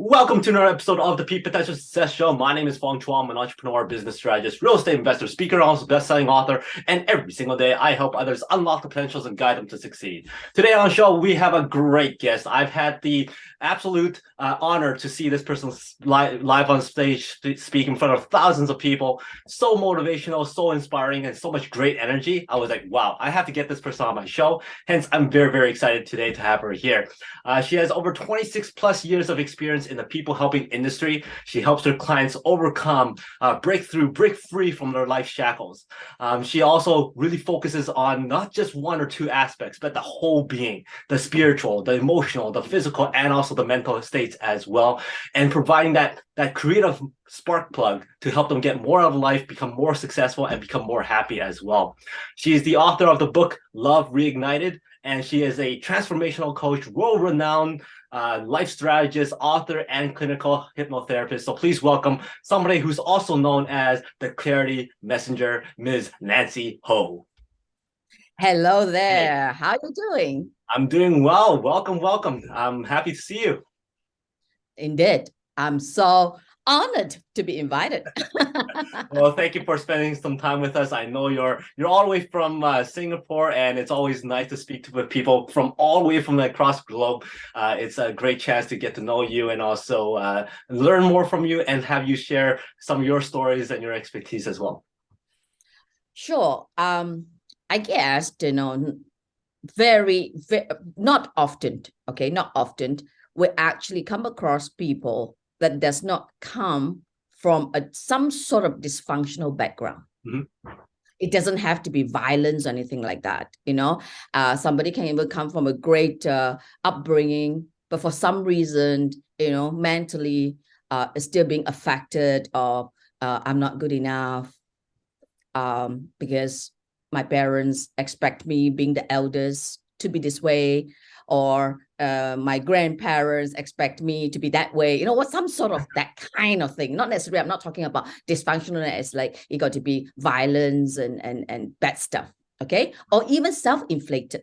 Welcome to another episode of the PPSS Show. My name is Fong. I'm an entrepreneur, business strategist, real estate investor, speaker, also best-selling author, and every single day I help others unlock the potentials and guide them to succeed. Today on the show, we have a great guest. I've had the absolute honor to see this person live on stage speak in front of thousands of people. So motivational, so inspiring, and so much great energy. I was like, wow, I have to get this person on my show. Hence, I'm very, very excited today to have her here. She has over 26 plus years of experience in the people helping industry. She helps her clients overcome, break free from their life shackles. She also really focuses on not just one or two aspects, but the whole being, the spiritual, the emotional, the physical, and also the mental states as well, and providing that creative spark plug to help them get more out of life, become more successful, and become more happy as well. She is the author of the book Love Reignited, and she is a transformational coach, world-renowned life strategist, author, and clinical hypnotherapist. So please welcome somebody who's also known as the Clarity Messenger, Ms. Nancy Ho. Hello there. Hey. How are you doing? I'm doing well. Welcome. I'm happy to see you. Indeed. I'm so honored to be invited. Well, thank you for spending some time with us. I know you're all the way from Singapore, and it's always nice to speak with people from all the way from across the globe. It's a great chance to get to know you and also learn more from you and have you share some of your stories and your expertise as well. Sure. I guess, very, not often, okay, not often, we actually come across people that does not come from some sort of dysfunctional background. Mm-hmm. It doesn't have to be violence or anything like that. Somebody can even come from a great upbringing, but for some reason, mentally is still being affected, or I'm not good enough because my parents expect me, being the eldest, to be this way, or my grandparents expect me to be that way, some sort of that kind of thing. Not necessarily, I'm not talking about dysfunctional as like it got to be violence and bad stuff, okay? Or even self-inflicted,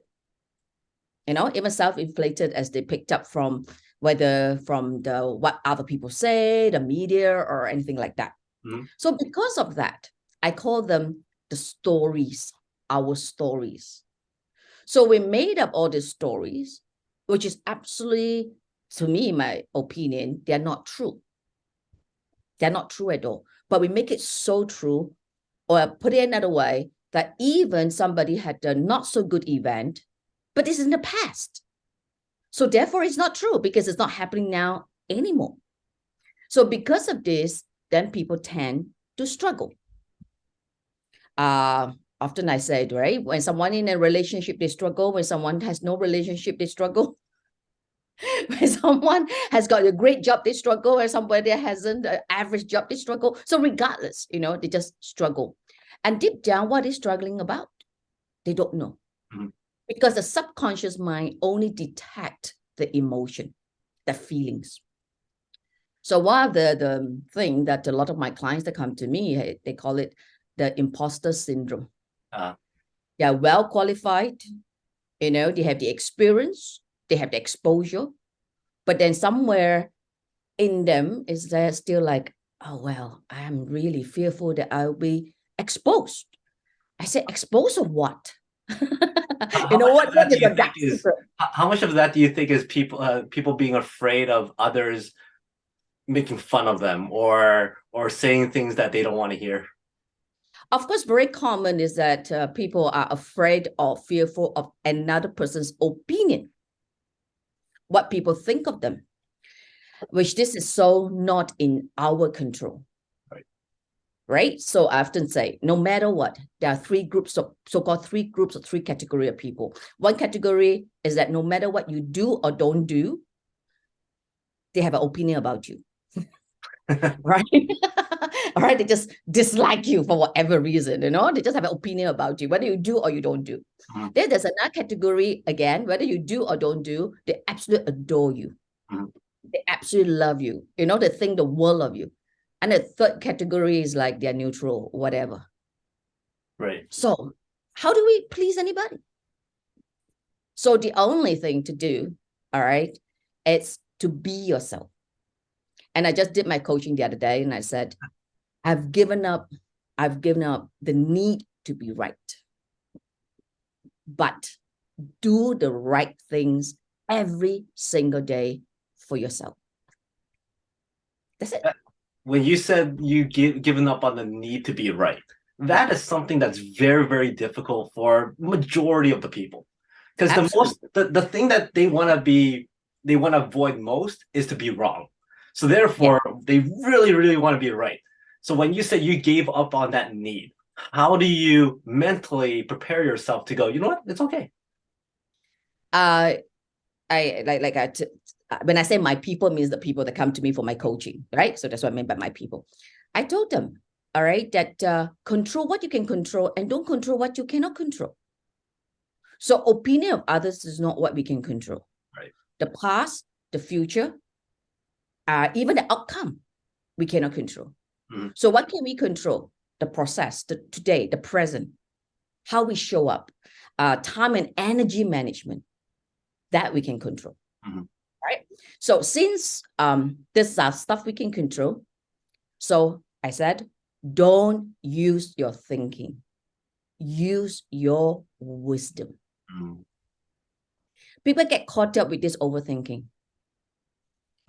even self-inflicted as they picked up from whether from what other people say, the media, or anything like that. Mm-hmm. So because of that, I call them the stories, our stories. So we made up all these stories, which is absolutely, to me, my opinion, they're not true. They're not true at all. But we make it so true, or put it another way, that even somebody had a not so good event, but this is in the past. So therefore, it's not true because it's not happening now anymore. So because of this, then people tend to struggle. Often I said, right, when someone in a relationship, they struggle. When someone has no relationship, they struggle. When someone has got a great job, they struggle. When somebody hasn't an average job, they struggle. So regardless, they just struggle. And deep down, what is struggling about? They don't know. Mm-hmm. Because the subconscious mind only detects the emotion, the feelings. So one of the thing that a lot of my clients that come to me, they call it the imposter syndrome. They are well qualified, they have the experience, they have the exposure, but then somewhere in them is there still like, oh, well, I'm really fearful that I'll be exposed. I say, exposed of what? How much of that do you think is people being afraid of others making fun of them or saying things that they don't want to hear? Of course, very common is that people are afraid or fearful of another person's opinion, what people think of them, which this is so not in our control. Right? So I often say, no matter what, there are three groups of so-called three categories of people. One category is that no matter what you do or don't do, they have an opinion about you. Right? All right, they just dislike you for whatever reason, they just have an opinion about you, whether you do or you don't do. Mm-hmm. Then there's another category, again, whether you do or don't do, they absolutely adore you. Mm-hmm. They absolutely love you, they think the world of you. And the third category is like they're neutral, whatever. Right. So how do we please anybody? So the only thing to do, all right, it's to be yourself. And I just did my coaching the other day, and I said, I've given up the need to be right, but do the right things every single day for yourself. That's it. When you said given up on the need to be right, that is something that's very, very difficult for majority of the people. Because the thing that they want to avoid most is to be wrong. So therefore, they really, really want to be right. So when you say you gave up on that need, how do you mentally prepare yourself to go, you know what, it's okay? When I say my people, means the people that come to me for my coaching, right? So that's what I mean by my people. I told them, all right, that control what you can control and don't control what you cannot control. So opinion of others is not what we can control. Right. The past, the future, even the outcome, we cannot control. Mm-hmm. So what can we control? The process, the today, the present, how we show up, time and energy management, that we can control. Mm-hmm. Right? So since this is our stuff we can control, so I said, don't use your thinking. Use your wisdom. Mm. People get caught up with this overthinking.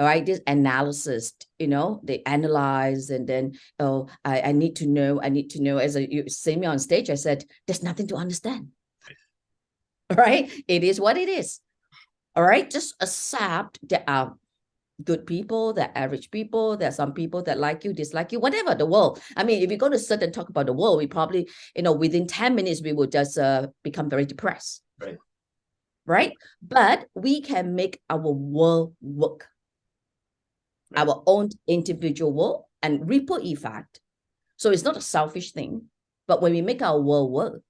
All right, this analysis, they analyze and then, I need to know. As you see me on stage, I said, there's nothing to understand. All right, it is what it is. All right, just accept there are good people, there are average people, there are some people that like you, dislike you, whatever, the world. I mean, if you're going to sit and talk about the world, we probably, within 10 minutes, we will just become very depressed. Right? But we can make our world work. Right. Our own individual world and ripple effect. So it's not a selfish thing, but when we make our world work,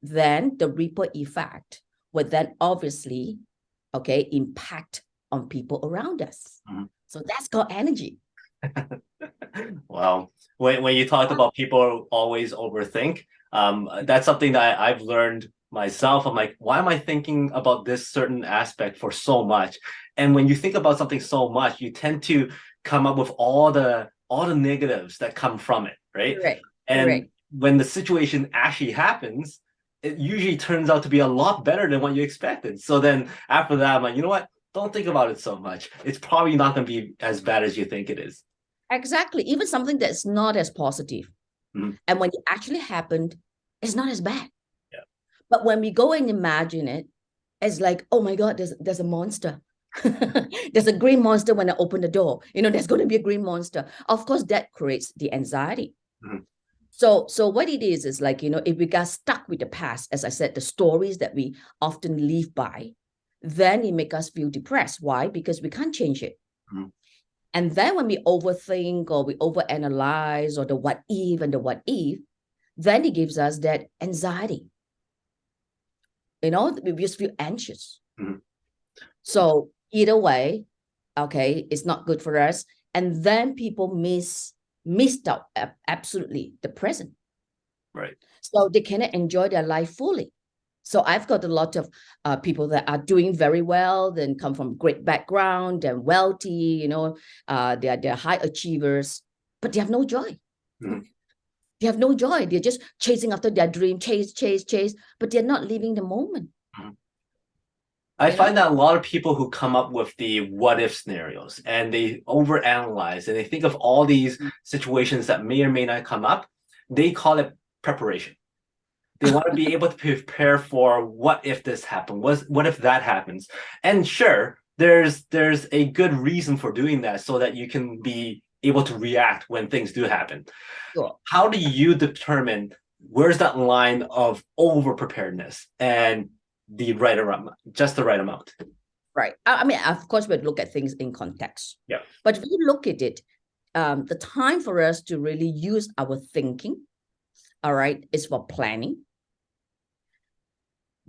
then the ripple effect will then obviously, impact on people around us. Mm-hmm. So that's called energy. Wow. When you talked about people always overthink, that's something that I've learned myself. I'm like, why am I thinking about this certain aspect for so much? And when you think about something so much, you tend to come up with all the negatives that come from it, right? Correct. And Correct. when the situation actually happens, it usually turns out to be a lot better than what you expected. So then after that, I'm like, you know what? Don't think about it so much. It's probably not going to be as bad as you think it is. Exactly. Even something that's not as positive. Mm-hmm. And when it actually happened, it's not as bad. Yeah. But when we go and imagine it, it's like, oh my God, there's a monster. There's a green monster when I open the door. There's going to be a green monster. Of course, that creates the anxiety. Mm-hmm. So what it is like, if we got stuck with the past, as I said, the stories that we often live by, then it makes us feel depressed. Why? Because we can't change it. Mm-hmm. And then when we overthink or we overanalyze or the what if, then it gives us that anxiety. We just feel anxious. Mm-hmm. So either way, it's not good for us. And then people missed out absolutely the present. Right. So they cannot enjoy their life fully. So I've got a lot of people that are doing very well, then come from great background and wealthy, they're high achievers, but they have no joy. Mm-hmm. They have no joy. They're just chasing after their dream, chase, but they're not living the moment. Mm-hmm. I find that a lot of people who come up with the what if scenarios and they overanalyze and they think of all these situations that may or may not come up, they call it preparation. They want to be able to prepare for what if this happens, what if that happens. And sure, there's a good reason for doing that so that you can be able to react when things do happen. Sure. How do you determine where's that line of over preparedness and the right amount, just the right amount? Right. I mean, of course, we look at things in context. Yeah. But if you look at it, the time for us to really use our thinking, all right, is for planning,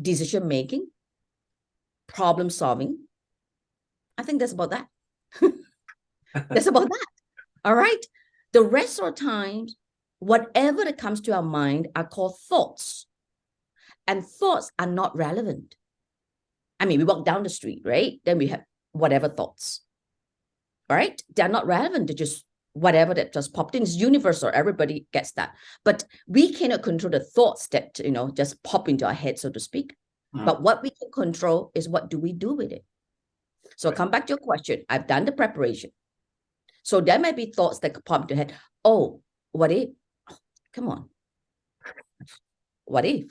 decision making, problem solving. I think that's about that. That's about that. All right. The rest of the times, whatever that comes to our mind are called thoughts. And thoughts are not relevant. I mean, we walk down the street, right? Then we have whatever thoughts. right? They're not relevant. They're just whatever that just popped in. It's universal. Everybody gets that. But we cannot control the thoughts that, just pop into our head, so to speak. But what we can control is what do we do with it? So come back to your question. I've done the preparation. So there may be thoughts that could pop into your head. Oh, what if? Oh, come on. What if?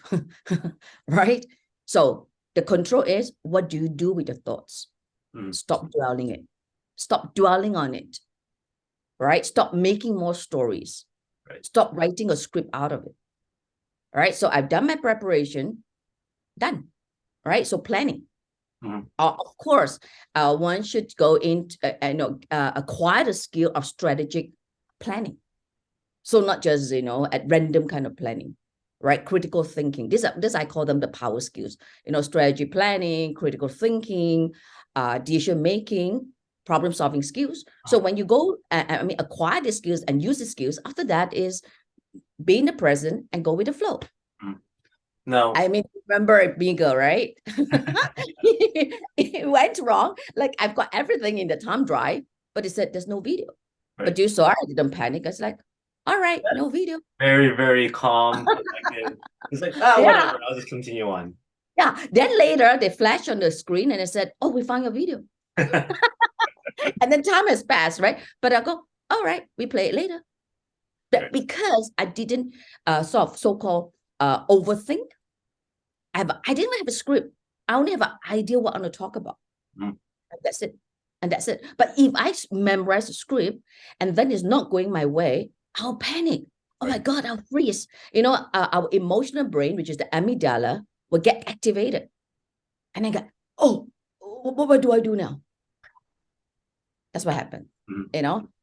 Right? So the control is, what do you do with the thoughts? Stop dwelling it. Stop dwelling on it. Right? Stop making more stories. Right. Stop writing a script out of it. All right. So I've done my preparation. Done. Right. So planning. Of course, one should go into acquire the skill of strategic planning. So not just at random kind of planning, right? Critical thinking. This I call them the power skills. Strategy planning, critical thinking, decision making, problem solving skills. So when you go, acquire the skills and use the skills, after that is be in the present and go with the flow. No. Remember Beagle, right? It went wrong. Like, I've got everything in the thumb drive, but it said there's no video. Right. But you saw I didn't panic. I was like, all right, no video. Very, very calm. It's like, whatever, I'll just continue on. Yeah. Then later they flashed on the screen and it said, oh, we found your video. And then time has passed, right? But I go, all right, we play it later. Right. Because I didn't so-called overthink. I didn't have a script. I only have an idea what I want to talk about. And that's it. And that's it. But if I memorize the script and then it's not going my way, I'll panic. Oh my God, I'll freeze. Our emotional brain, which is the amygdala, will get activated. And I go, oh, what do I do now? That's what happened.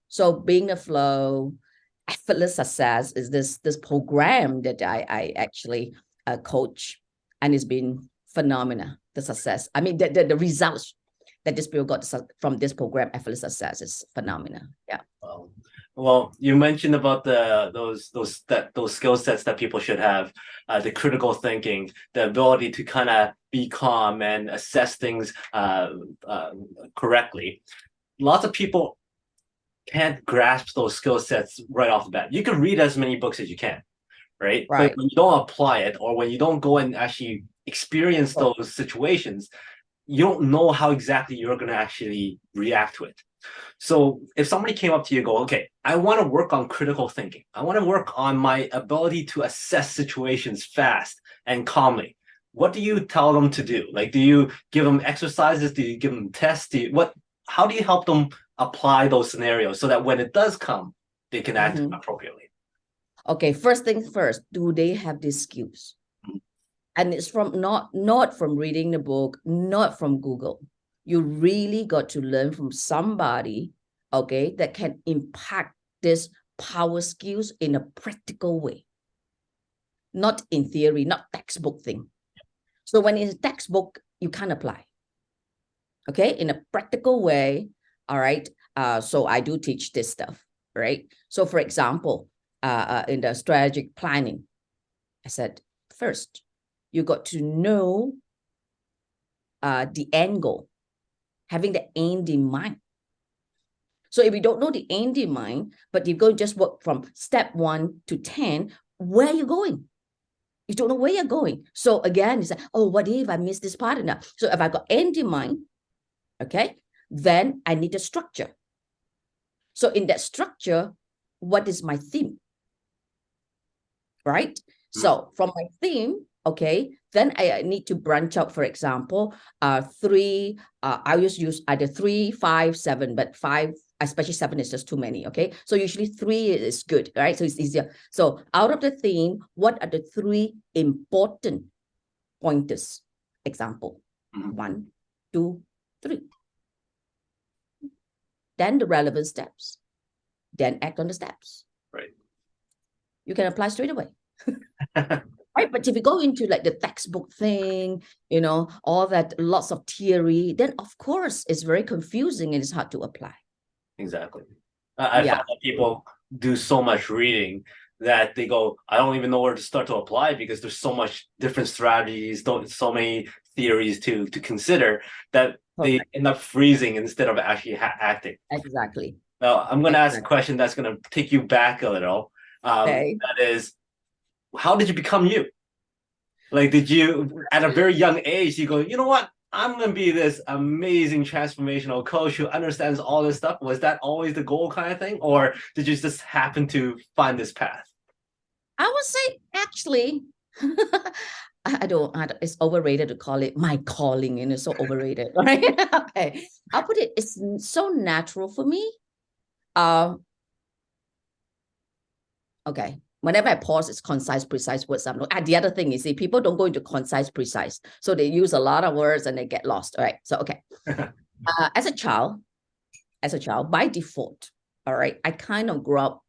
So being the flow, effortless success is this program that I actually coach. And it's been phenomenal, the success. The results that this people got from this program, Effortless Success, is phenomenal. Yeah. Well, you mentioned about those skill sets that people should have, the critical thinking, the ability to kind of be calm and assess things correctly. Lots of people can't grasp those skill sets right off the bat. You can read as many books as you can. Right? But when you don't apply it, or when you don't go and actually experience those situations, you don't know how exactly you're going to actually react to it. So if somebody came up to you and go, okay, I want to work on critical thinking. I want to work on my ability to assess situations fast and calmly. What do you tell them to do? Like, do you give them exercises? Do you give them tests? How do you help them apply those scenarios so that when it does come, they can act appropriately? Okay, first things first, do they have these skills? And it's from not from reading the book, not from Google. You really got to learn from somebody, okay, that can impact this power skills in a practical way. Not in theory, not textbook thing. So when it's textbook, you can't apply. Okay, in a practical way, all right. So I do teach this stuff, right? So for example, in the strategic planning, I said, first, you got to know the end goal, having the end in mind. So if you don't know the end in mind, but you go just work from step 1 to 10, where are you going? You don't know where you're going. So again, you say, oh, what if I miss this part enough? So if I got end in mind, okay, then I need a structure. So in that structure, what is my theme? Right? So from my theme, okay, then I need to branch out, for example, 3, I always use either 3, 5, 7, but 5, especially 7 is just too many, okay? So usually 3 is good, right? So it's easier. So out of the theme, what are the 3 important pointers? Example, 1, 2, 3. Then the relevant steps. Then act on the steps. Right. You can apply straight away. Right, but if you go into like the textbook thing, all that, lots of theory, then of course it's very confusing and it's hard to apply. Exactly. I find that people do so much reading that they go, I don't even know where to start to apply because there's so much different strategies, so many theories to consider that they end up freezing instead of actually acting. Exactly. Now, I'm going to ask a Exactly. question that's going to take you back a little. Okay. That is, how did you become you? Like, did you, at a very young age, you go, you know what? I'm going to be this amazing transformational coach who understands all this stuff. Was that always the goal kind of thing? Or did you just happen to find this path? I would say actually, I don't, it's overrated to call it my calling, and it's so overrated, right? Okay. I'll put it, it's so natural for me. Okay. Whenever I pause, it's concise, precise words. The other thing is, see, people don't go into concise, precise. So they use a lot of words and they get lost. All right. So, okay. As a child, by default, all right, I kind of grew up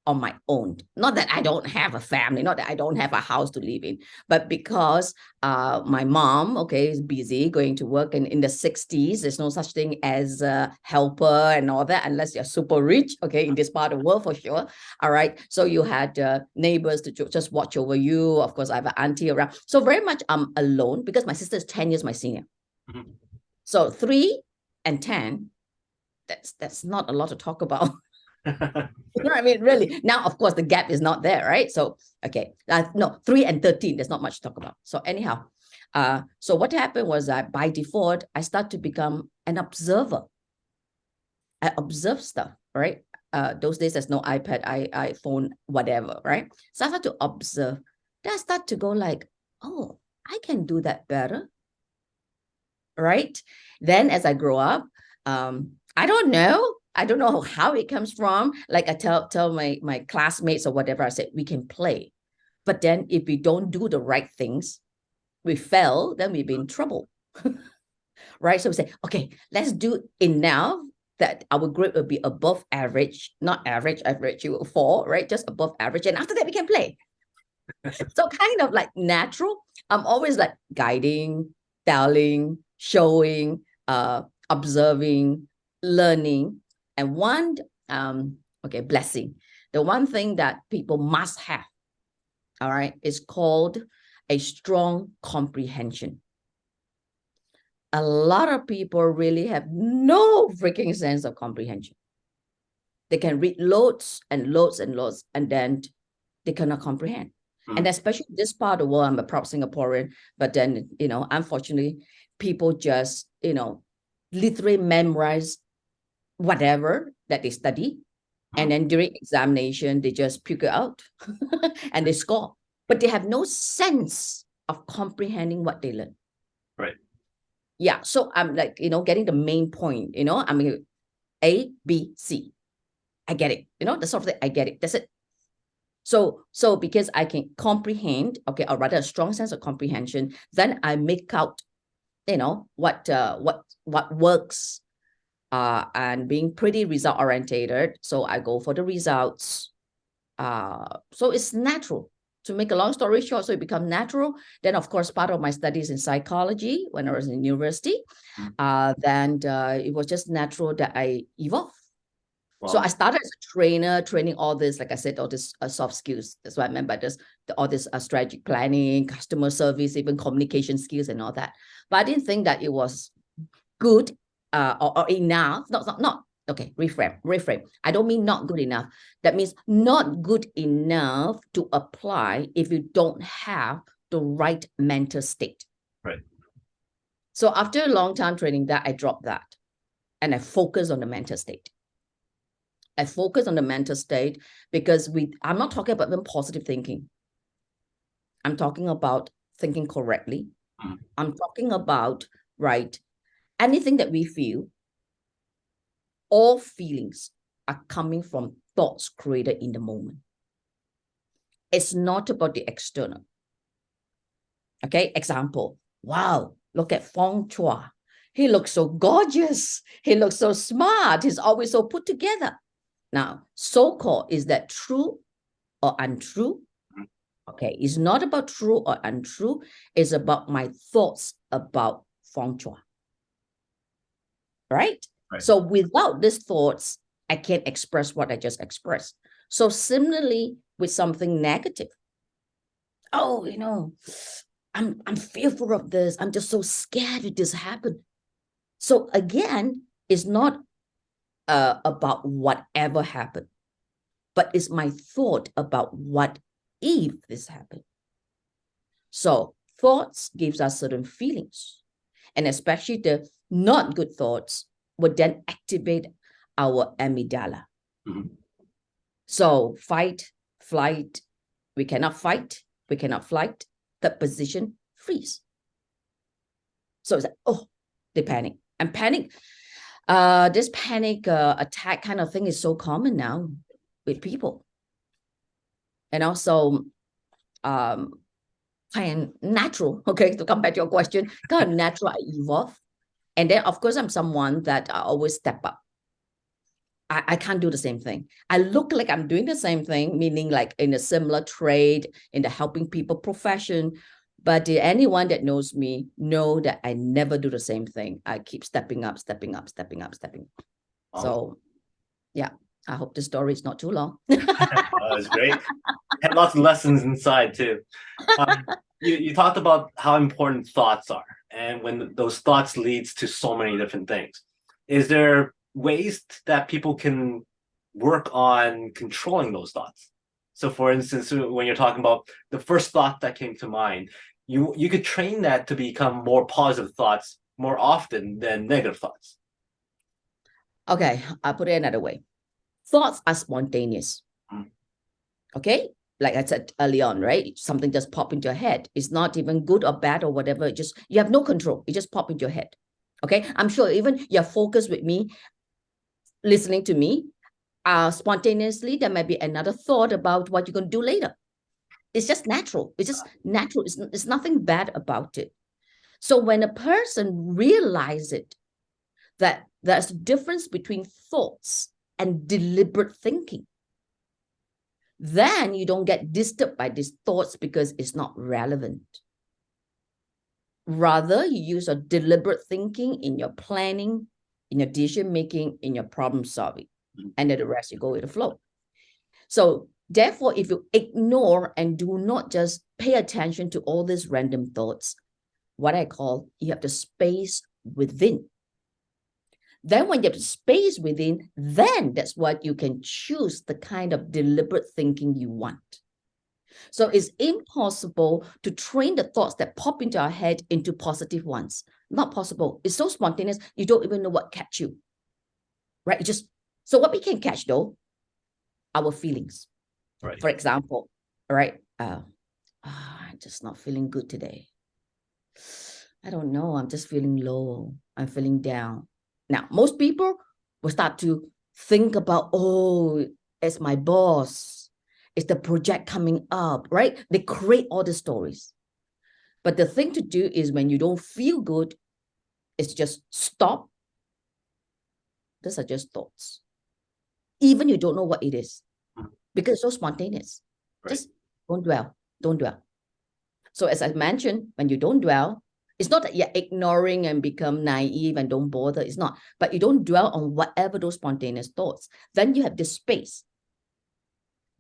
on my own. Not that I don't have a family, not that I don't have a house to live in, but because my mom, okay, is busy going to work, and in the 60s, there's no such thing as a helper and all that, unless you're super rich, okay, in this part of the world for sure. All right. So you had neighbors to just watch over you. Of course, I have an auntie around. So very much I'm alone because my sister is 10 years my senior. Mm-hmm. So 3 and 10, that's not a lot to talk about. You know what I mean? Really. Now, of course, the gap is not there, right? So, okay. No, 3 and 13, there's not much to talk about. So anyhow, so what happened was that by default, I start to become an observer. I observe stuff, right? Those days, there's no iPad, iPhone, whatever, right? So I start to observe. Then I start to go like, oh, I can do that better, right? Then as I grow up, I don't know how it comes from. Like I tell my classmates or whatever, I said, we can play. But then if we don't do the right things, we fail, then we'll be in trouble. Right? So we say, okay, let's do enough that our grade will be above average, not average, you will fall, right? Just above average. And after that, we can play. So kind of like natural. I'm always like guiding, telling, showing, observing, learning. And one, blessing. The one thing that people must have, all right, is called a strong comprehension. A lot of people really have no freaking sense of comprehension. They can read loads and loads and loads, and then they cannot comprehend. And especially this part of the world, I'm a proud Singaporean, but then, unfortunately, people just, literally memorize whatever that they study. And then during examination, they just puke it out and they score. But they have no sense of comprehending what they learn. Right. Yeah. So I'm like, getting the main point, I mean, A, B, C. I get it. The sort of thing, I get it. That's it. So because I can comprehend, okay, or rather a strong sense of comprehension, then I make out, what works, and being pretty result orientated. So I go for the results. So it's natural. To make a long story short, so it becomes natural. Then, of course, part of my studies in psychology when I was in university, then it was just natural that I evolved. Wow. So I started as a trainer, training all this, like I said, all this soft skills. That's what I meant by this, all this strategic planning, customer service, even communication skills and all that. But I didn't think that it was good or enough. Not. Okay, reframe. I don't mean not good enough. That means not good enough to apply if you don't have the right mental state. Right. So after a long time training that, I dropped that and I focus on the mental state. I focus on the mental state because I'm not talking about even positive thinking. I'm talking about thinking correctly. I'm talking about, right, anything that we feel, all feelings are coming from thoughts created in the moment. It's not about the external. Okay, example. Wow, look at Fong Chua. He looks so gorgeous. He looks so smart. He's always so put together. Now, so-called, is that true or untrue? Okay, it's not about true or untrue. It's about my thoughts about Fong Chua. Right? So without these thoughts, I can't express what I just expressed. So similarly with something negative. Oh, I'm fearful of this. I'm just so scared that this happened. So again, it's not about whatever happened, but it's my thought about what if this happened. So thoughts gives us certain feelings, and especially the not good thoughts would then activate our amygdala. Mhm. So fight, flight, we cannot fight, we cannot flight. Third position, freeze. So it's like, oh, they panic. And panic, this panic attack kind of thing is so common now with people. And also, kind of natural, okay, to come back to your question, kind of natural I evolve. And then, of course, I'm someone that I always step up. I can't do the same thing. I look like I'm doing the same thing, meaning like in a similar trade, in the helping people profession. But anyone that knows me know that I never do the same thing. I keep stepping up, stepping up, stepping up, stepping up. Oh, So yeah, I hope the story is not too long. that's great. Had lots of lessons inside too. You talked about how important thoughts are, and when those thoughts leads to so many different things. Is there ways that people can work on controlling those thoughts? So, for instance, when you're talking about the first thought that came to mind, you could train that to become more positive thoughts more often than negative thoughts. Okay, I'll put it another way. Thoughts are spontaneous. Mm. Okay, like I said early on, right? Something just pop into your head. It's not even good or bad or whatever. It just, you have no control. It just pop into your head. Okay, I'm sure even you're focused with me, listening to me, spontaneously, there might be another thought about what you're going to do later. It's just natural. It's just natural. It's nothing bad about it. So when a person realizes it, that there's a difference between thoughts and deliberate thinking, then you don't get disturbed by these thoughts because it's not relevant. Rather, you use a deliberate thinking in your planning, in your decision making, in your problem solving, and then the rest you go with the flow. So therefore, if you ignore and do not just pay attention to all these random thoughts, what I call, you have the space within. Then when you have the space within, then that's what you can choose the kind of deliberate thinking you want. So it's impossible to train the thoughts that pop into our head into positive ones. Not possible. It's so spontaneous, you don't even know what catch you. Right? So what we can catch though, our feelings. Right. For example, right? I'm just not feeling good today. I don't know. I'm just feeling low. I'm feeling down. Now, most people will start to think about, oh, it's my boss. It's the project coming up, right? They create all the stories. But the thing to do is when you don't feel good, is just stop. These are just thoughts. Even you don't know what it is, because it's so spontaneous. Right. Just don't dwell. Don't dwell. So as I mentioned, when you don't dwell, it's not that you're ignoring and become naive and don't bother. It's not. But you don't dwell on whatever those spontaneous thoughts. Then you have this space.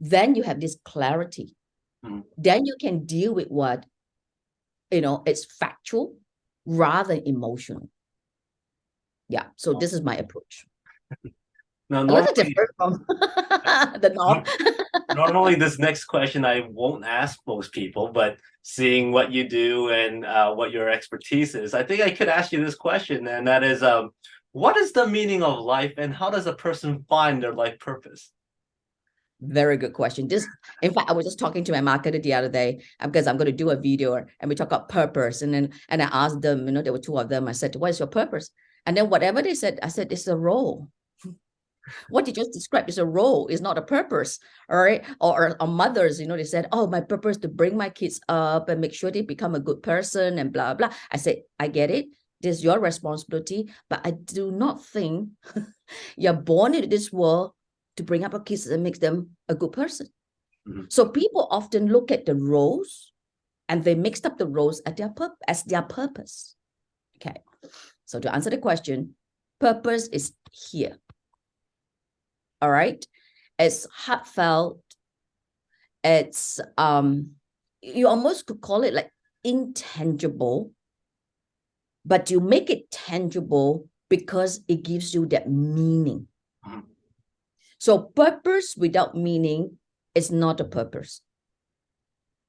Then you have this clarity. Mm. Then you can deal with what, it's factual rather than emotional. Yeah. So this is my approach. Now, A little normally, different from the norm. normally this next question I won't ask most people, but seeing what you do and what your expertise is, I think I could ask you this question, and that is, what is the meaning of life, and how does a person find their life purpose? Very good question. In fact, I was just talking to my marketer the other day because I'm going to do a video and we talk about purpose. And I asked them, there were two of them. I said, what is your purpose? And then whatever they said, I said, it's a role. What you just described is a role, is not a purpose. All right. Or mothers, they said, oh, my purpose to bring my kids up and make sure they become a good person and blah, blah. I said, I get it. This is your responsibility. But I do not think you're born into this world to bring up our kids and make them a good person. Mm-hmm. So people often look at the roles and they mixed up the roles as their purpose. Okay. So to answer the question, purpose is here. All right. It's heartfelt. It's you almost could call it like intangible. but you make it tangible because it gives you that meaning. Mhm. So purpose without meaning is not a purpose.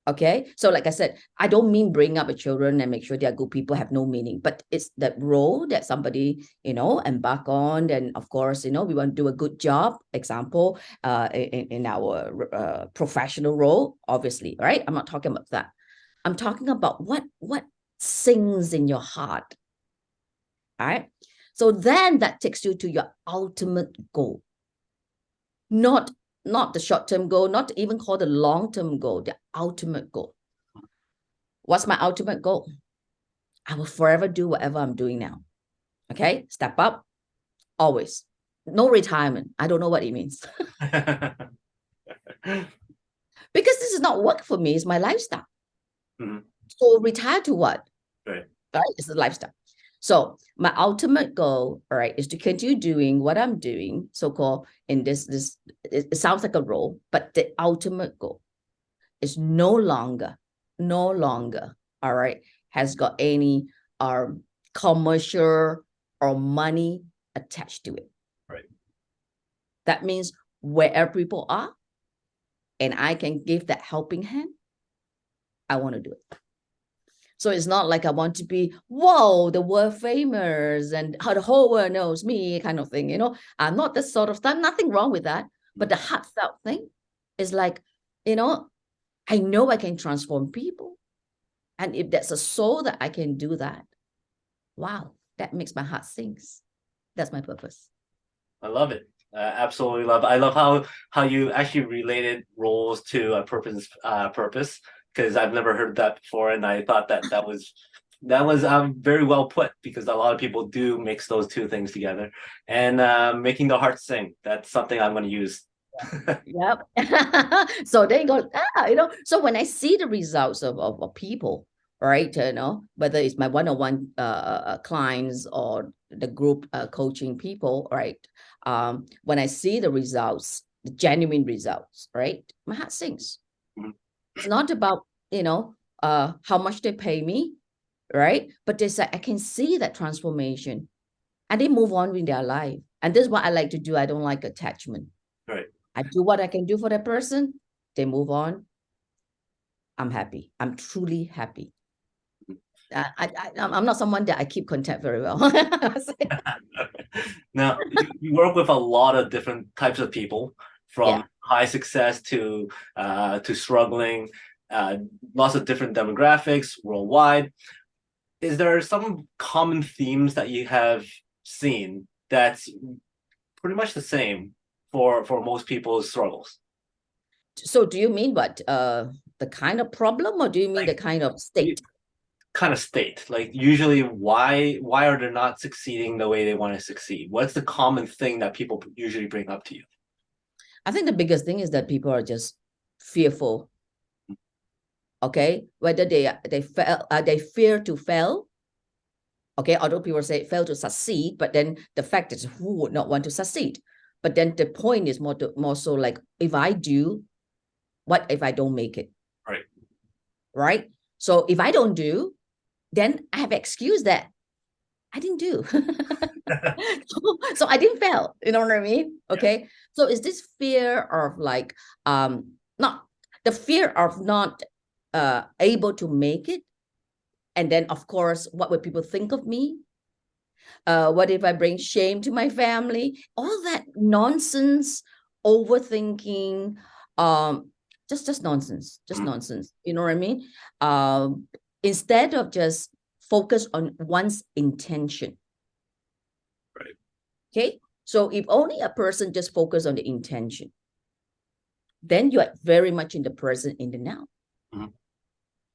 Okay. So like I said, I don't mean bring up the children and make sure they're good people have no meaning, but it's that role that somebody, embark on. And of course, we want to do a good job, example, in our professional role, obviously, right? I'm not talking about that. I'm talking about what sings in your heart. All right. So then that takes you to your ultimate goal. Not the short-term goal, not even called the long-term goal, the ultimate goal. What's my ultimate goal? I will forever do whatever I'm doing now. Okay. Step up. Always. No retirement. I don't know what it means. Because this is not work for me. It's my lifestyle. Mhm. So retire to what? Right. Right? It's the lifestyle. So my ultimate goal, all right, is to continue doing what I'm doing, so-called in this, it sounds like a role, but the ultimate goal is no longer, all right, has got any commercial or money attached to it. Right. That means wherever people are, and I can give that helping hand, I want to do it. So it's not like I want to be, whoa, the world famous and how the whole world knows me kind of thing, I'm not this sort of thing, nothing wrong with that. But the heartfelt thing is like, I know I can transform people. And if there's a soul that I can do that, wow, that makes my heart sings. That's my purpose. I love it. Absolutely love it. I love how you actually related roles to a purpose, because I've never heard that before, and I thought that was very well put, because a lot of people do mix those two things together, and making the heart sing. That's something I'm going to use. Yep. So there you go. So when I see the results of people, right, whether it's my one-on-one clients or the group coaching people, right, when I see the results, the genuine results, right, my heart sings. Mhm. It's not about how much they pay me, right, but they say I can see that transformation and they move on with their life. And this is what I like to do. I don't like attachment. Right. I do what I can do for that person. They move on. I'm happy. I'm truly happy. I'm not someone that I keep contact very well. Now, you work with a lot of different types of people, from Yeah. high success to struggling, uh, lots of different demographics worldwide. Is there some common themes that you have seen that's pretty much the same for most people's struggles? So do you mean what? The kind of problem, or do you mean the Like, kind of state? kind of state, like usually why are they not succeeding the way they want to succeed? What's the common thing that people usually bring up to you? I think the biggest thing is that people are just fearful. Okay, whether they fear to fail. Okay, although people say fail to succeed, but then the fact is, who would not want to succeed? But then the point is more so like, if I do, what if I don't make it? Right. Right. So if I don't do, then I have excuse that I didn't do. So I didn't fail. You know what I mean? Okay. Yeah. So is this fear of like not the fear of not able to make it? And then of course, what would people think of me? What if I bring shame to my family? All that nonsense, overthinking, just nonsense, nonsense. You know what I mean? Instead of just focus on one's intention. Right. Okay. So if only a person just focus on the intention, then you are very much in the present, in the now. Mm-hmm.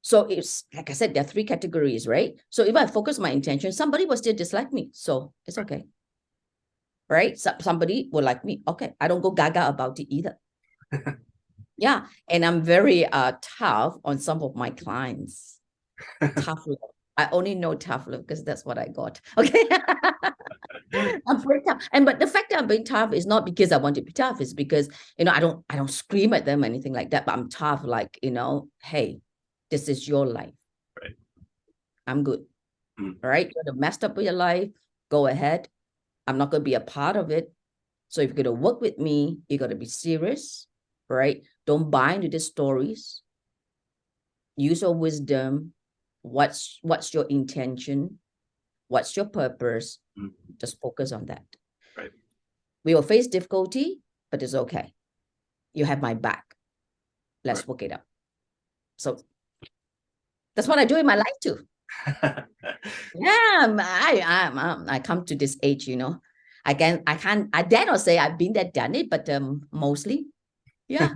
So it's like I said, there are three categories, right? So if I focus my intention, somebody will still dislike me. So it's okay. Right? So somebody will like me. Okay. I don't go gaga about it either. Yeah. And I'm very tough on some of my clients. Tough love. I only know tough love because that's what I got. Okay. I'm very tough. But the fact that I'm being tough is not because I want to be tough. It's because, I don't scream at them or anything like that, but I'm tough, like, hey, this is your life. Right. I'm good. Mm. All right. You're messed up with your life. Go ahead. I'm not going to be a part of it. So if you're going to work with me, you got to be serious, right? Don't buy into these stories. Use your wisdom. What's your intention? What's your purpose? Mm. Just focus on that. Right. We will face difficulty, but it's okay. You have my back. Let's Right. work it out. So that's what I do in my life too. Yeah, I come to this age, I dare not say I've been there, done it, but mostly, yeah.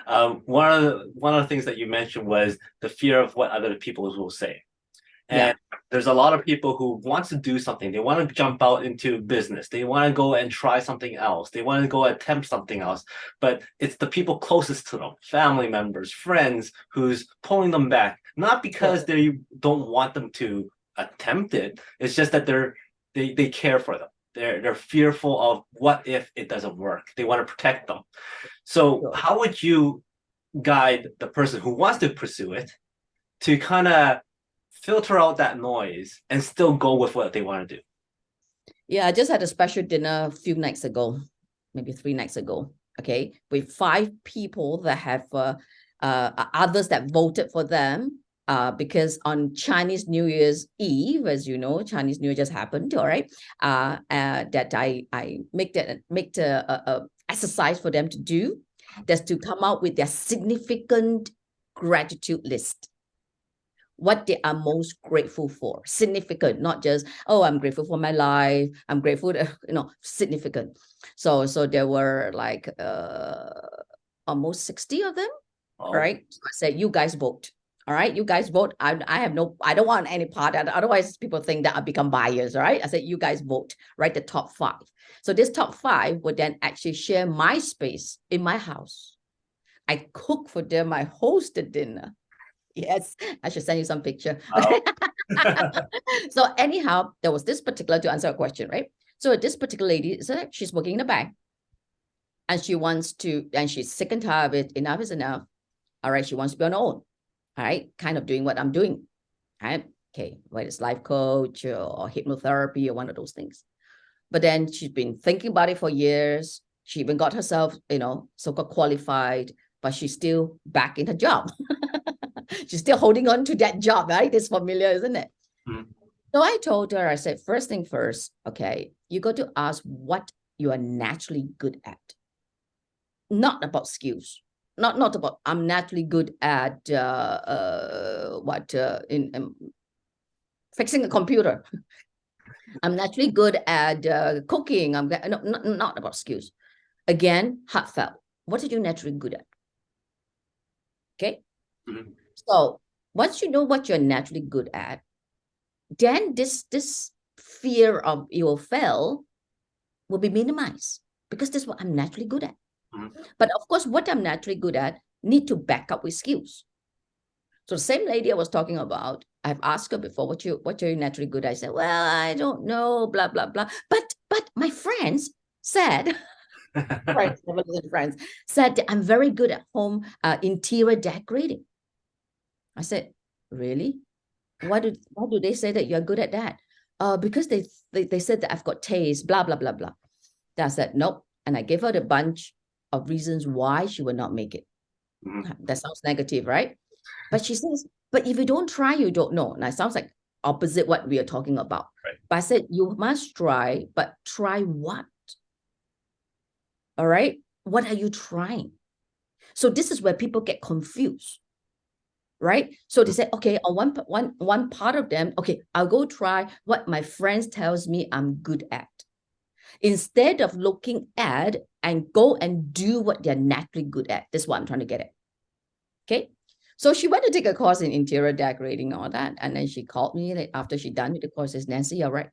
One of the things that you mentioned was the fear of what other people will say. Yeah. And there's a lot of people who want to do something. They want to jump out into business. They want to go and try something else. They want to go attempt something else. But it's the people closest to them, family members, friends, who's pulling them back. Not because they don't want them to attempt it. It's just that they care for them. They're fearful of what if it doesn't work. They want to protect them. So how would you guide the person who wants to pursue it to kind of filter out that noise and still go with what they want to do? Yeah, I just had a special dinner a few nights ago, maybe 3 nights ago, okay, with 5 people that have others that voted for them because on Chinese New Year's Eve, as you know, Chinese New Year just happened, all right, that I make the exercise for them to do. That's to come out with their significant gratitude list. What they are most grateful for. Significant, not just, oh, I'm grateful for my life. I'm grateful, significant. So there were like almost 60 of them, right? So I said, you guys vote. All right, you guys vote. I don't want any part. Otherwise, people think that I become biased, right? I said, you guys vote, right? The top 5. So this top 5 would then actually share my space in my house. I cook for them. I hosted dinner. Yes, I should send you some picture. Okay. So anyhow, there was this particular, to answer a question, right? So this particular lady, she's working in a bank and she wants to, and she's sick and tired of it. Enough is enough. All right. She wants to be on her own. All right. Kind of doing what I'm doing. All right. Okay. Whether it's life coach or hypnotherapy or one of those things. But then she's been thinking about it for years. She even got herself, so-called qualified, but she's still back in her job. She's still holding on to that job, right? It's familiar, isn't it? Mm-hmm. So I told her, I said, first thing first, okay, you got to ask what you are naturally good at. Not about skills. Not about, I'm naturally good at fixing a computer. I'm naturally good at cooking. Not about skills. Again, heartfelt. What are you naturally good at? Okay. Mm-hmm. So once you know what you're naturally good at, then this fear of you will fail will be minimized because this is what I'm naturally good at. Mm-hmm. But of course, what I'm naturally good at need to back up with skills. So the same lady I was talking about, I've asked her before, what are you naturally good at? I said, well, I don't know, blah, blah, blah. But my friends said, friends said that I'm very good at home interior decorating. I said, really? Why do they say that you're good at that? Because they said that I've got taste, blah, blah, blah, blah. Then I said, nope. And I gave her a bunch of reasons why she would not make it. Mm-hmm. That sounds negative, right? But she says, but if you don't try, you don't know. Now it sounds like opposite what we are talking about. Right. But I said, you must try, but try what? All right. What are you trying? So this is where people get confused. Right? So they say, okay, on one part of them, okay, I'll go try what my friends tells me I'm good at. Instead of looking at and go and do what they're naturally good at. That's what I'm trying to get at. Okay. So she went to take a course in interior decorating and all that. And then she called me after she done with the course, says, Nancy, you're right.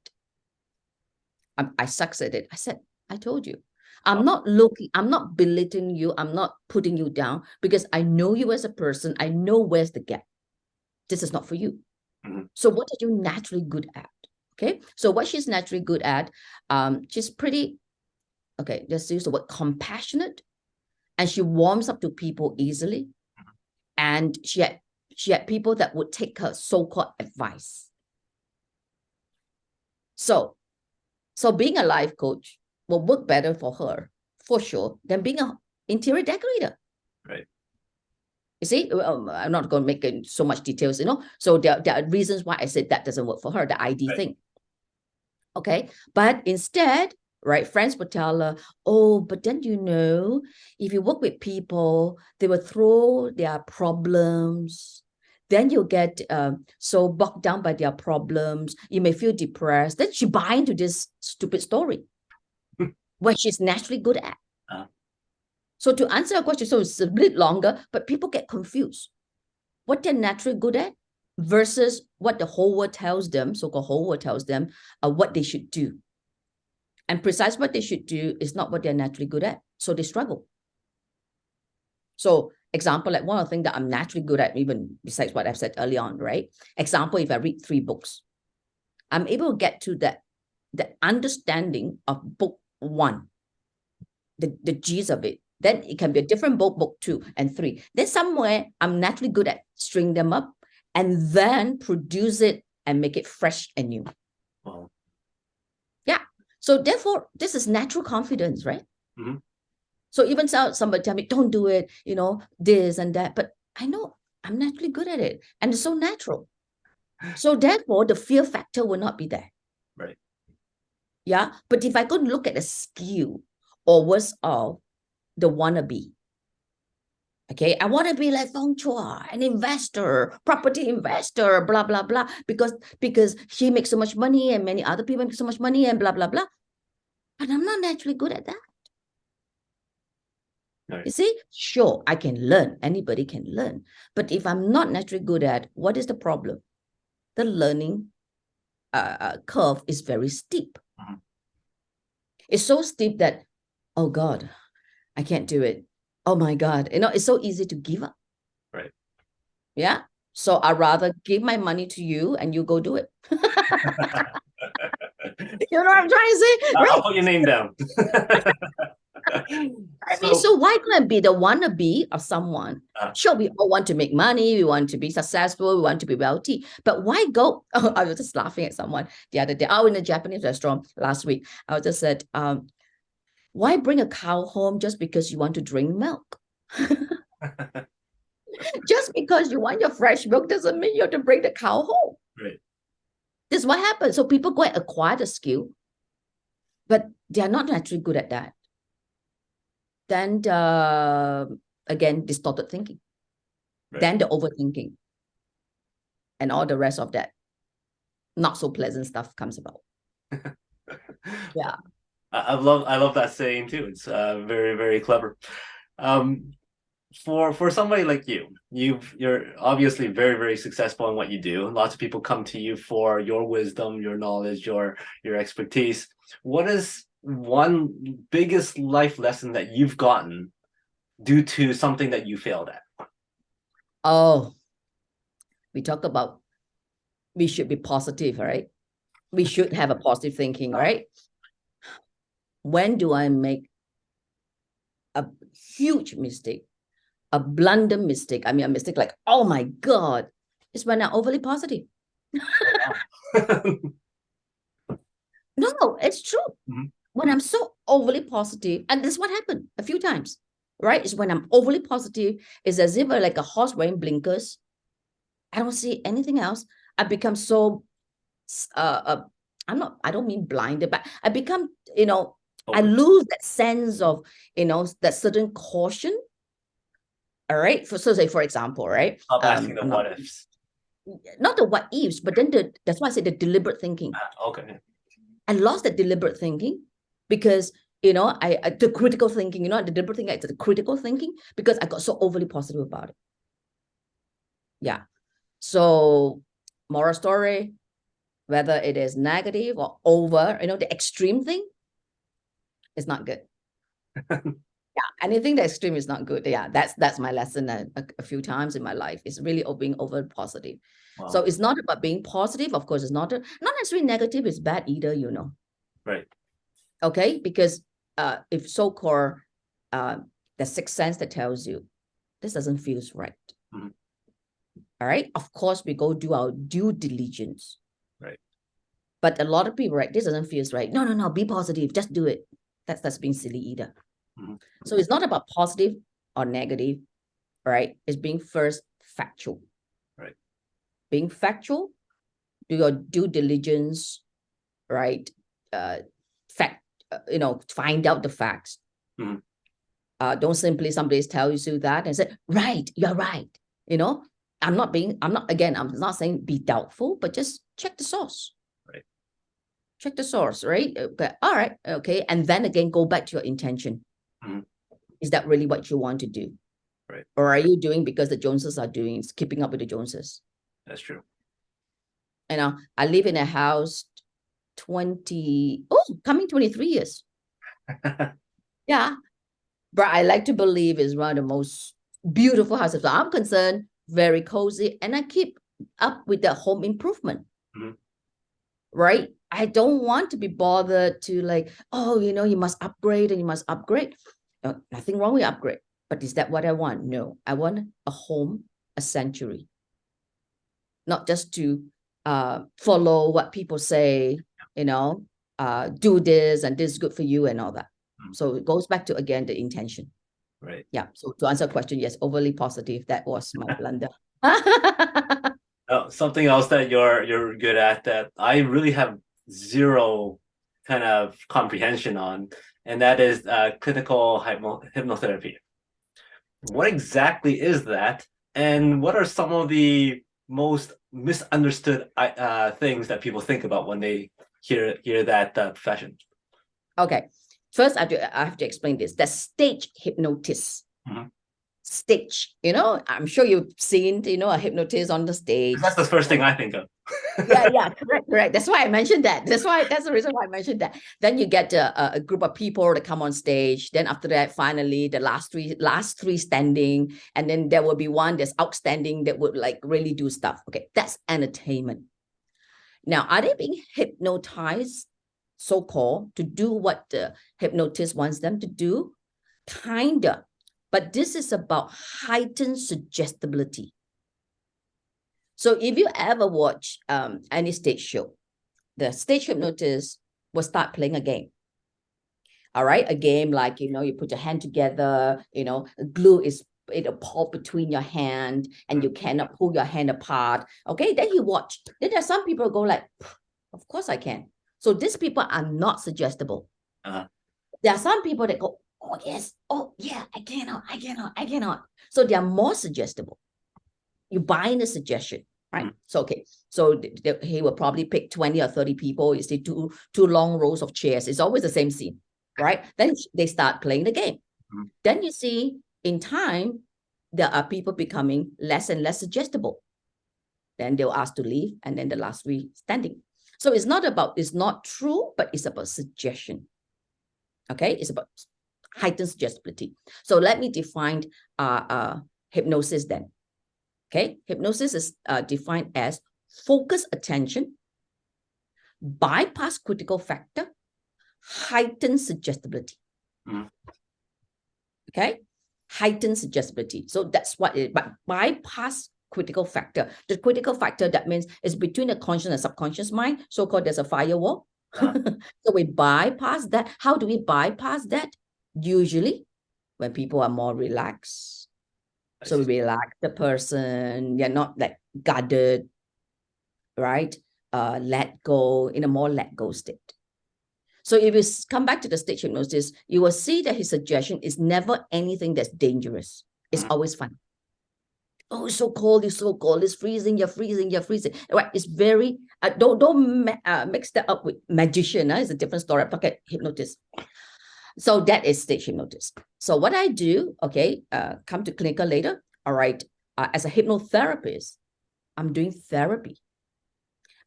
I sucks at it. I said, I told you. I'm not belittling you. I'm not putting you down because I know you as a person. I know where's the gap. This is not for you. Mm-hmm. So what are you naturally good at? Okay. So what she's naturally good at, she's pretty, okay, let's use the word compassionate. And she warms up to people easily. Mm-hmm. And she had people that would take her so-called advice. So being a life coach will work better for her, for sure, than being an interior decorator. Right. You see, I'm not going to make it so much details, So there are reasons why I said that doesn't work for her, the ID thing. Okay. But instead, right, friends would tell her, oh, but then, if you work with people, they will throw their problems. Then you'll get so bogged down by their problems. You may feel depressed. Then she buy into this stupid story, what she's naturally good at. So to answer your question, so it's a bit longer, but people get confused. What they're naturally good at versus what the whole world tells them, so-called whole world tells them, what they should do. And precise what they should do is not what they're naturally good at. So they struggle. So example, like one of the things that I'm naturally good at, even besides what I've said early on, right? Example, if I read 3 books, I'm able to get to the understanding of book 1, the G's of it. Then it can be a different book 2 and 3. Then somewhere I'm naturally good at string them up and then produce it and make it fresh and new. Wow. Yeah. So therefore, this is natural confidence, right? Mm-hmm. So even somebody tell me, don't do it, this and that. But I know I'm naturally good at it. And it's so natural. So therefore, the fear factor will not be there. Right. Yeah. But if I go look at the skill or worse of the wannabe, okay, I want to be like Fong Chua, an investor, property investor, blah, blah, blah, because he makes so much money and many other people make so much money and blah, blah, blah. But I'm not naturally good at that. Right. You see, sure, I can learn. Anybody can learn. But if I'm not naturally good at, what is the problem? The learning curve is very steep. Mm-hmm. It's so steep that, oh God, I can't do it. Oh my God, it's so easy to give up. Right. Yeah. So I'd rather give my money to you and you go do it. You know what I'm trying to say? I'll put your name down. So why couldn't I be the wannabe of someone? Sure, we all want to make money, we want to be successful, we want to be wealthy, but why go? I was just laughing at someone the other day. In a Japanese restaurant last week, I just said, why bring a cow home just because you want to drink milk? Just because you want your fresh milk doesn't mean you have to bring the cow home. Right. This is what happens. So people go and acquire the skill, but they are not naturally good at that. Then again, distorted thinking. Right. Then the overthinking. And all the rest of that not so pleasant stuff comes about. Yeah. I love that saying too. It's very, very clever. For somebody like you're obviously very, very successful in what you do. Lots of people come to you for your wisdom, your knowledge, your expertise. What is one biggest life lesson that you've gotten due to something that you failed at? Oh, we talk about we should be positive, right? We should have a positive thinking, right? When do I make a huge mistake, a blunder mistake? I mean, a mistake like, oh my God, it's when I'm overly positive. No, it's true. Mm-hmm. When I'm so overly positive, and this is what happened a few times, right? It's when I'm overly positive, it's as if like a horse wearing blinkers. I don't see anything else. I become so, I don't mean blinded, but I become, I lose that sense of, that certain caution. All right. So say, for example, right? I'm asking the what ifs. Not the what ifs, but then that's why I say the deliberate thinking. Okay. I lost that deliberate thinking because, the critical thinking, the deliberate thinking, it's the critical thinking because I got so overly positive about it. Yeah. So moral story, whether it is negative or over, the extreme thing is not good. Yeah, anything that extreme is not good. Yeah, that's my lesson a few times in my life. It's really being over positive. Wow. So it's not about being positive. Of course, it's not necessarily negative. It's bad either, Right. Okay, because if so-called the sixth sense that tells you this doesn't feel right. Mm-hmm. All right. Of course, we go do our due diligence. Right. But a lot of people, right, this doesn't feel right. No, no, no, be positive, just do it. That's being silly either. Mm-hmm. So it's not about positive or negative, right? It's being first factual. Right. Being factual, do your due diligence, right? Find out the facts. Mm-hmm. Don't simply somebody tells you that and say, right, you're right. I'm not saying be doubtful, but just check the source. Right. Check the source, right? Okay. All right. Okay. And then again, go back to your intention. Mm-hmm. Is that really what you want to do? Right. Or are you doing because the Joneses are doing, keeping up with the Joneses? That's true. I live in a house coming 23 years. Yeah. But I like to believe is one of the most beautiful houses. So I'm concerned, very cozy, and I keep up with the home improvement. Mm-hmm. Right? I don't want to be bothered to like, you must upgrade and you must upgrade. Nothing wrong with upgrade. But is that what I want? No, I want a home, a sanctuary. Not just to follow what people say, do this and this is good for you and all that. Mm-hmm. So it goes back to, again, the intention. Right. Yeah. So to answer the question, yes, overly positive. That was my blunder. Something else that you're good at that I really have zero kind of comprehension on, and that is clinical hypnotherapy. What exactly is that, and what are some of the most misunderstood things that people think about when they hear that profession? Okay, first I have to explain this. The stage hypnotist. Mm-hmm. Stage, I'm sure you've seen, a hypnotist on the stage. That's the first thing I think of. yeah, correct. That's why I mentioned that. That's the reason why I mentioned that. Then you get a group of people that come on stage. Then after that, finally, the last three standing, and then there will be one that's outstanding that would like really do stuff. Okay, that's entertainment. Now, are they being hypnotized, so-called, to do what the hypnotist wants them to do? Kinda. But this is about heightened suggestibility. So if you ever watch any stage show, the stage hypnotist will start playing a game. All right, a game like, you put your hand together, glue is popped between your hand and you cannot pull your hand apart. Okay, then you watch. Then there are some people go like, of course I can. So these people are not suggestible. Uh-huh. There are some people that go, oh yes, oh yeah, I cannot. So they are more suggestible. You buy the suggestion, right? Mm-hmm. So okay, so he will probably pick 20 or 30 people. You see two long rows of chairs. It's always the same scene, right? Then they start playing the game. Mm-hmm. Then you see in time, there are people becoming less and less suggestible. Then they'll ask to leave, and then the last three standing. So it's not true, but it's about suggestion. Okay, it's about heightened suggestibility. So let me define hypnosis then. Okay, hypnosis is defined as focus attention, bypass critical factor, heightened suggestibility. Mm. Okay, heightened suggestibility. So that's what it is. But bypass critical factor. The critical factor, that means it's between the conscious and subconscious mind. So-called there's a firewall. So we bypass that. How do we bypass that? Usually when people are more relaxed. So we relax the person. You're not like guarded, right? Let go, in a more let go state. So if you come back to the stage hypnosis, you will see that his suggestion is never anything that's dangerous. It's always fun. Oh, it's so cold, it's freezing, you're freezing. Right? It's very, don't mix that up with magician. It's a different story. Pocket hypnotist. So that is stage hypnotist. So what I do, okay, come to clinical later. All right, as a hypnotherapist, I'm doing therapy.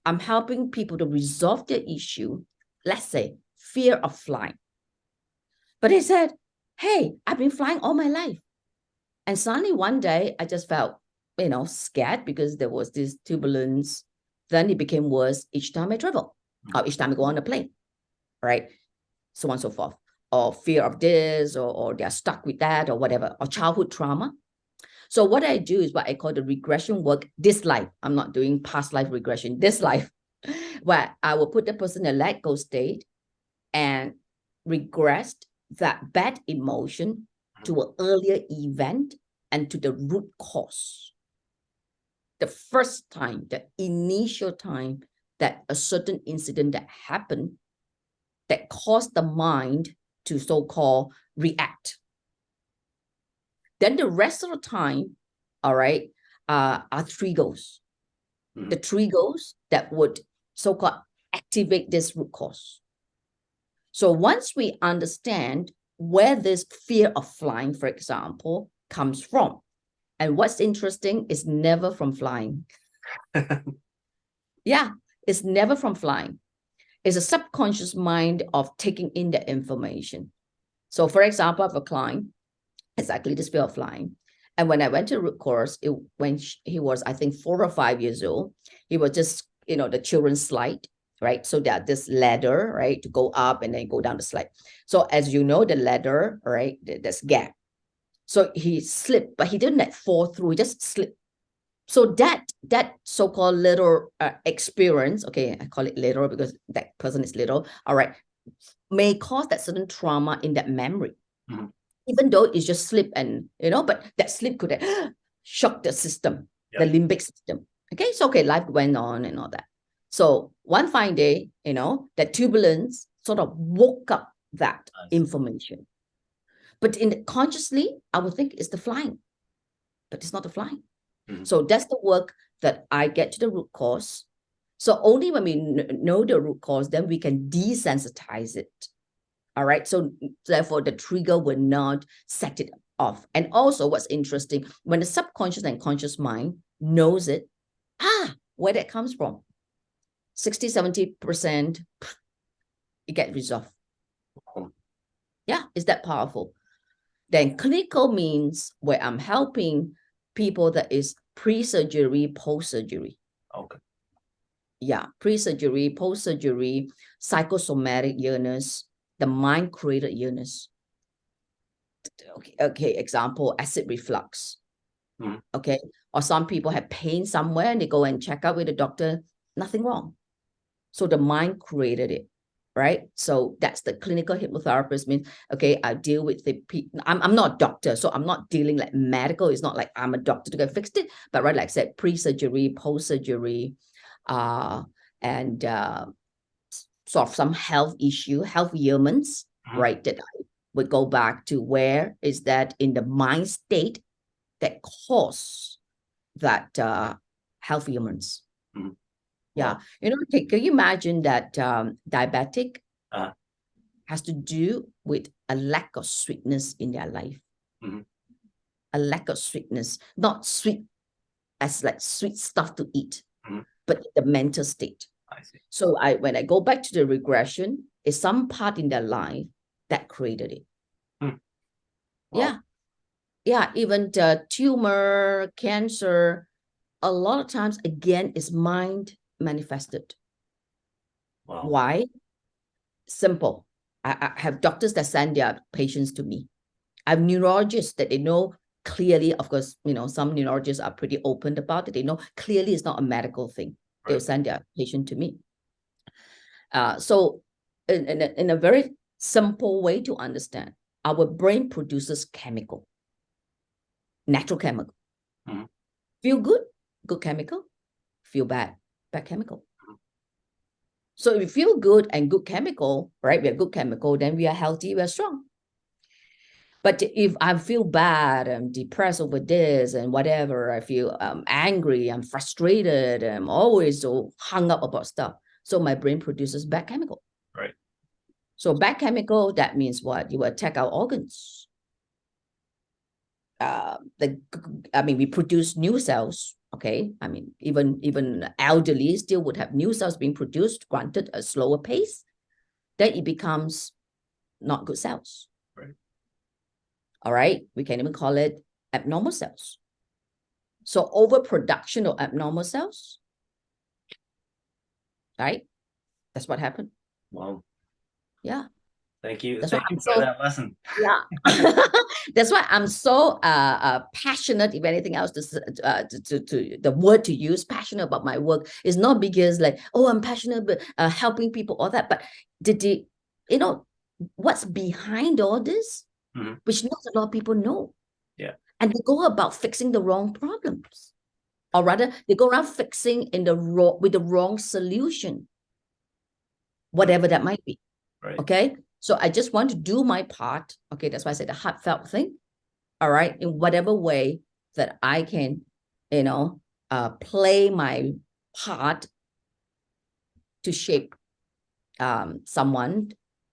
I'm helping people to resolve their issue. Let's say fear of flying. But they said, hey, I've been flying all my life. And suddenly one day I just felt, scared because there was this turbulence. Then it became worse each time I travel, or each time I go on a plane, right? So on and so forth. Or fear of this, or they're stuck with that, or whatever, or childhood trauma. So what I do is what I call the regression work this life. I'm not doing past life regression, this life. where I will put the person in a let go state and regress that bad emotion to an earlier event and to the root cause. The first time, the initial time that a certain incident that happened that caused the mind to so-called react. Then the rest of the time, all right, are triggers. The triggers that would so-called activate this root cause. So once we understand where this fear of flying, for example, comes from, and what's interesting is never from flying. Yeah, it's never from flying. It's a subconscious mind of taking in the information. So for example, I have a client, exactly this fear of flying. And when I went to root cause, when he was, I think, 4 or 5 years old, he was just, the children's slide, right? So that this ladder, right, to go up and then go down the slide. So as you know, the ladder, right, there's gap. So he slipped, but he didn't fall through, he just slipped. So that so-called little experience, okay, I call it little because that person is little, all right, may cause that certain trauma in that memory. Even though it's just slip and, but that slip could have shocked the system, the limbic system. Okay, so okay, life went on and all that. So one fine day, that turbulence sort of woke up that information. But consciously, I would think it's the flying, but it's not the flying. So that's the work that I get to the root cause. So only when we know the root cause, then we can desensitize it. All right. So therefore, the trigger will not set it off. And also what's interesting, when the subconscious and conscious mind knows it, where that comes from, 60, 70%, it gets resolved. Yeah, is that powerful? Then clinical means where I'm helping people that is pre-surgery, post-surgery. Okay. Yeah, pre-surgery, post-surgery, psychosomatic illness, the mind-created illness. Okay, example, acid reflux. Okay, or some people have pain somewhere and they go and check out with the doctor, nothing wrong. So the mind created it, right? So that's the clinical hypnotherapist means, okay, I deal with the people. I'm not a doctor, so I'm not dealing like medical. It's not like I'm a doctor to go fix it, but right, like I said, pre-surgery, post-surgery, and sort of some health issue, health ailments, right? That I would go back to where is that in the mind state that cause that health ailments. Yeah, can you imagine that diabetic has to do with a lack of sweetness in their life? A lack of sweetness, not sweet as like sweet stuff to eat, but the mental state. I see. So when I go back to the regression, it's some part in their life that created it. Wow. Yeah, even the tumor, cancer, a lot of times, again, is mind manifested. Wow. Why? Simple. I have doctors that send their patients to me. I have neurologists that they know clearly, of course, some neurologists are pretty open about it. They know clearly it's not a medical thing. Right. They'll send their patient to me. So in a very simple way to understand, our brain produces chemical, natural chemical. Feel good, good chemical. Feel bad, bad chemical. So if we feel good and good chemical, right? We are good chemical, then we are healthy, we are strong. But if I feel bad, I'm depressed over this and whatever, I feel angry, I'm frustrated, I'm always so hung up about stuff. So my brain produces bad chemical. Right. So bad chemical, that means what? You attack our organs. We produce new cells. Okay, even elderly still would have new cells being produced, granted a slower pace. Then it becomes not good cells. Right. All right, we can even call it abnormal cells. So overproduction of abnormal cells, right? That's what happened. Wow. Yeah. Thank you. That's why Thank you I'm for so that lesson. yeah. That's why I'm so passionate. If anything else, to the word to use, passionate about my work is not because like, oh, I'm passionate about helping people, all that, but the you know what's behind all this, Mhm. which not a lot of people know. Yeah. And they go about fixing the wrong problems, or rather, they go around fixing in the wrong with the wrong solution, whatever that might be. Right. Okay. So I just want to do my part. Okay. That's why I said the heartfelt thing. All right. In whatever way that I can, play my part to shape someone,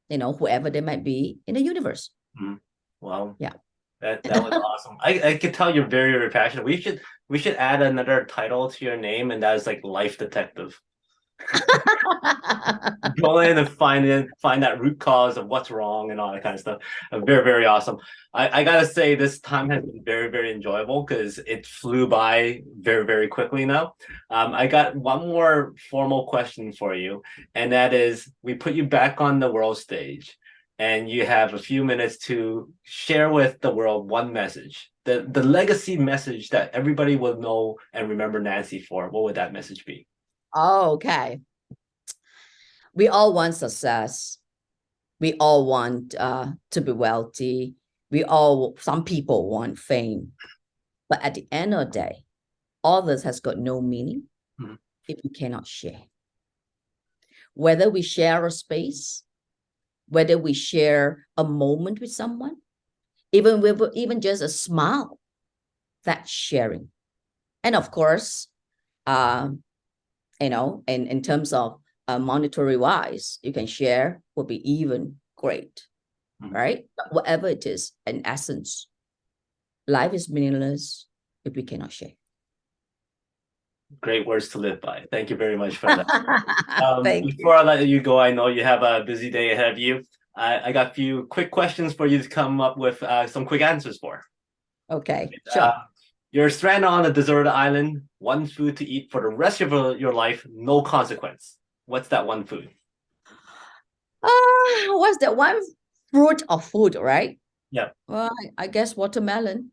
whoever they might be in the universe. Mhm. Wow. Yeah. That was awesome. I could tell you're very, very passionate. We should add another title to your name, and that is like life detective. Go in and find that root cause of what's wrong and all that kind of stuff. Very, very awesome. I gotta say this time has been very, very enjoyable because it flew by very, very quickly now. I got one more formal question for you, and that is we put you back on the world stage and you have a few minutes to share with the world one message. The legacy message that everybody will know and remember Nancy for. What would that message be? Oh, okay. We all want success. We all want to be wealthy. Some people want fame. But at the end of the day, all this has got no meaning if we cannot share. Whether we share a space, whether we share a moment with someone, even just a smile, that's sharing. And of course, in terms of monetary wise, you can share would be even great, right? But whatever it is, in essence, life is meaningless if we cannot share. Great words to live by. Thank you very much for that. Thank Before I let you go, I know you have a busy day ahead of you. I got a few quick questions for you to come up with some quick answers for. Okay, sure. You're stranded on a deserted island, one food to eat for the rest of your life, no consequence. What's that one food? What's that one fruit or food, right? Yeah. Well, I guess watermelon.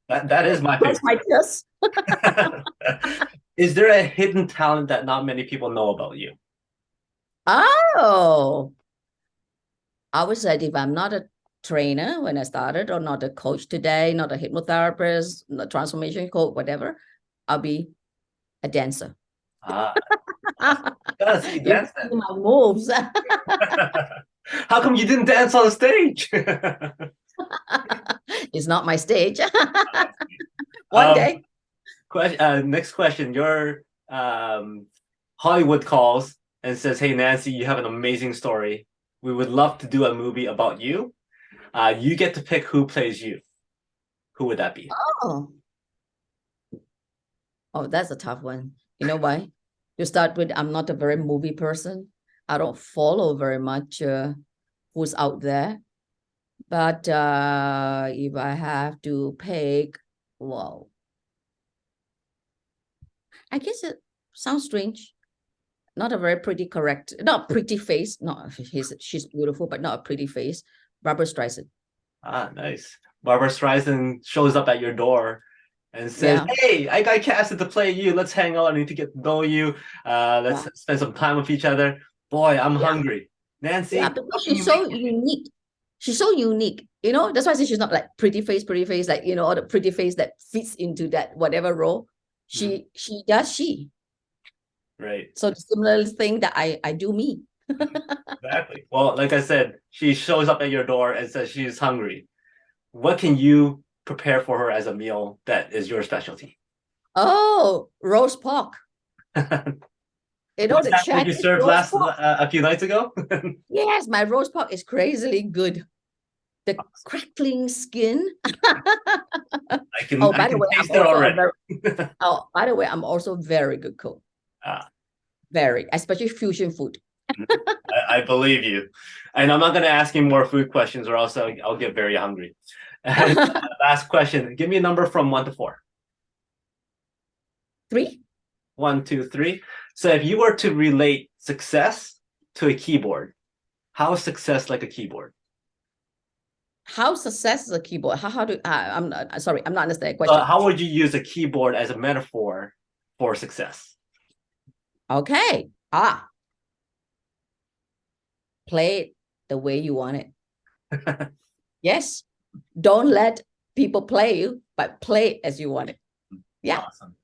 That is my That's favorite. my guess. Is there a hidden talent that not many people know about you? Oh, I would say if I'm not a trainer when I started, or not a coach today, not a hypnotherapist, not a transformation coach, whatever, I'll be a dancer. Ah, gotta see you You dance see then. my moves. How come you didn't dance on stage? It's not my stage. One day. Next question. Your Hollywood calls and says, "Hey Nancy, you have an amazing story. We would love to do a movie about you. You get to pick who plays you. Who would that be?" Oh, that's a tough one. You know why? To start with, I'm not a very movie person. I don't follow very much who's out there. But if I have to pick, well, I guess it sounds strange. Not a very not pretty face. Not she's beautiful, but not a pretty face. Barbara Streisand. Ah, nice. Barbara Streisand shows up at your door and says, Yeah. "Hey, I got casted to play you. Let's hang out. I need to get to know you. Let's spend some time with each other. Boy, I'm hungry. Nancy, Yeah, how because can she's you so make it?" unique. She's so unique. That's why I say she's not like pretty face, like, all the pretty face that fits into that whatever role. She does she. Right. So the similar thing that I do me. Exactly. Well, like I said, she shows up at your door and says she's hungry. What can you prepare for her as a meal that is your specialty? Oh, roast pork. Was The that what you Chinese served roast last pork. a few nights ago? Yes, my roast pork is crazily good. The crackling skin. I can Oh, I by the can way, taste it already. by the way, I'm also very good cook. Ah, Very, especially fusion food. I believe you. And I'm not going to ask you more food questions or else I'll get very hungry. And last question. Give me a number from 1 to 4. 3. 1, 2, 3. So if you were to relate success to a keyboard, How is success like a keyboard? How success is a keyboard? How do I'm not sorry, I'm not understanding the question. How would you use a keyboard as a metaphor for success? Okay. Play it the way you want it. Yes. Don't let people play you, but play it as you want it. Yeah. Awesome.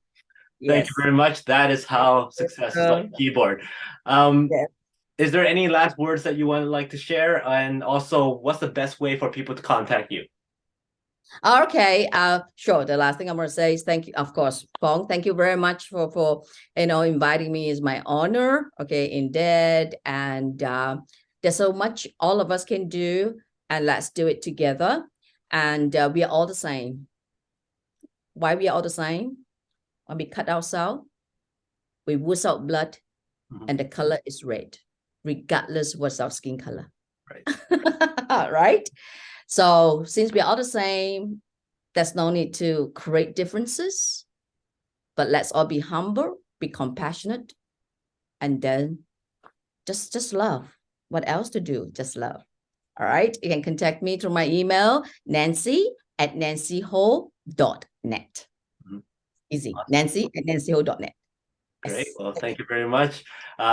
Yes. Thank you very much. That is how success is like a keyboard. Yes. Is there any last words that you would like to share? And also, what's the best way for people to contact you? Okay. Sure. The last thing I'm gonna say is thank you, of course, Fong. Thank you very much for inviting me. Is my honor. Okay, indeed. And there's so much all of us can do, and let's do it together. And we are all the same. Why we are all the same? When we cut ourselves, we ooze out blood, and the color is red, regardless what's our skin color. Right. Right. So since we're all the same, there's no need to create differences, but let's all be humble, be compassionate, and then just love. What else to do? Just love. All right. You can contact me through my email, nancy@nancyho.net. Easy. Awesome. nancy@nancyho.net. Great. Well, thank you very much.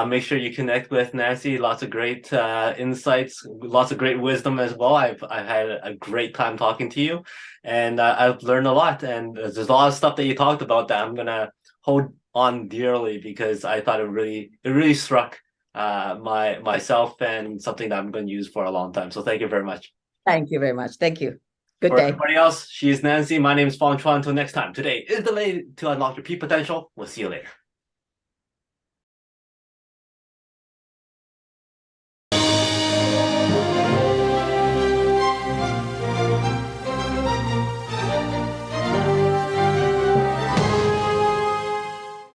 Make sure you connect with Nancy. Lots of great insights, lots of great wisdom as well. I've had a great time talking to you, and I've learned a lot. And there's a lot of stuff that you talked about that I'm gonna hold on dearly because I thought it really struck myself and something that I'm going to use for a long time. So thank you very much. Thank you very much. Thank you. Good For day. everybody else, she's Nancy. My name is Fong Chuan. Until next time, today is the way to unlock your peak potential. We'll see you later.